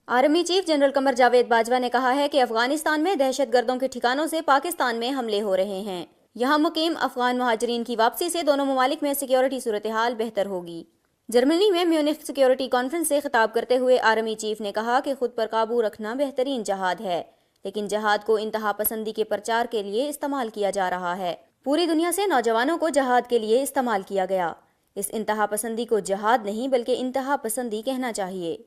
Army chief general Qamar Javed Bajwa نے کہا ہے کہ افغانستان میں دہشت گردوں کے ٹھکانوں سے پاکستان میں حملے ہو رہے ہیں۔ یہاں مقیم افغان مہاجرین کی واپسی سے دونوں ممالک میں سیکیورٹی صورتحال بہتر ہوگی۔ جرمنی میں میونخ سیکیورٹی کانفرنس سے خطاب کرتے ہوئے آرمی چیف نے کہا کہ خود پر قابو رکھنا بہترین جہاد ہے، لیکن جہاد کو انتہا پسندی کے پرچار کے لیے استعمال کیا جا رہا ہے۔ پوری دنیا سے نوجوانوں کو جہاد کے لیے استعمال کیا گیا۔ اس انتہا پسندی کو جہاد نہیں بلکہ انتہا پسندی کہنا چاہیے۔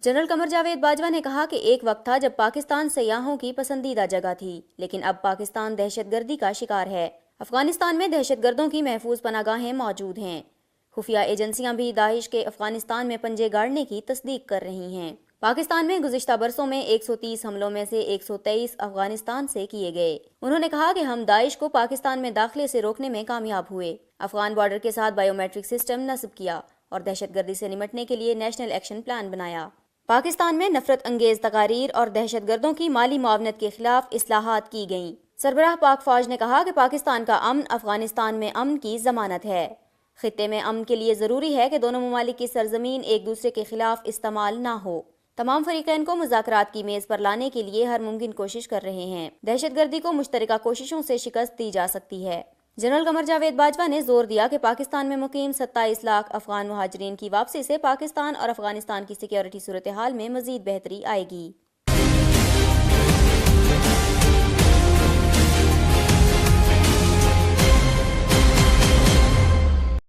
جنرل قمر جاوید باجوہ نے کہا کہ ایک وقت تھا جب پاکستان سیاحوں کی پسندیدہ جگہ تھی، لیکن اب پاکستان دہشت گردی کا شکار ہے۔ افغانستان میں دہشت گردوں کی محفوظ پناہ گاہیں موجود ہیں۔ خفیہ ایجنسیاں بھی داعش کے افغانستان میں پنجے گاڑنے کی تصدیق کر رہی ہیں۔ پاکستان میں گزشتہ برسوں میں 130 حملوں میں سے 123 افغانستان سے کیے گئے۔ انہوں نے کہا کہ ہم داعش کو پاکستان میں داخلے سے روکنے میں کامیاب ہوئے، افغان بارڈر کے ساتھ بائیو میٹرک سسٹم نصب کیا اور دہشت گردی سے نمٹنے کے لیے نیشنل ایکشن پلان بنایا۔ پاکستان میں نفرت انگیز تقاریر اور دہشت گردوں کی مالی معاونت کے خلاف اصلاحات کی گئیں۔ سربراہ پاک فوج نے کہا کہ پاکستان کا امن افغانستان میں امن کی ضمانت ہے۔ خطے میں امن کے لیے ضروری ہے کہ دونوں ممالک کی سرزمین ایک دوسرے کے خلاف استعمال نہ ہو۔ تمام فریقین کو مذاکرات کی میز پر لانے کے لیے ہر ممکن کوشش کر رہے ہیں۔ دہشت گردی کو مشترکہ کوششوں سے شکست دی جا سکتی ہے۔ جنرل قمر جاوید باجوہ نے زور دیا کہ پاکستان میں مقیم 27 لاکھ افغان مہاجرین کی واپسی سے پاکستان اور افغانستان کی سیکیورٹی صورتحال میں مزید بہتری آئے گی۔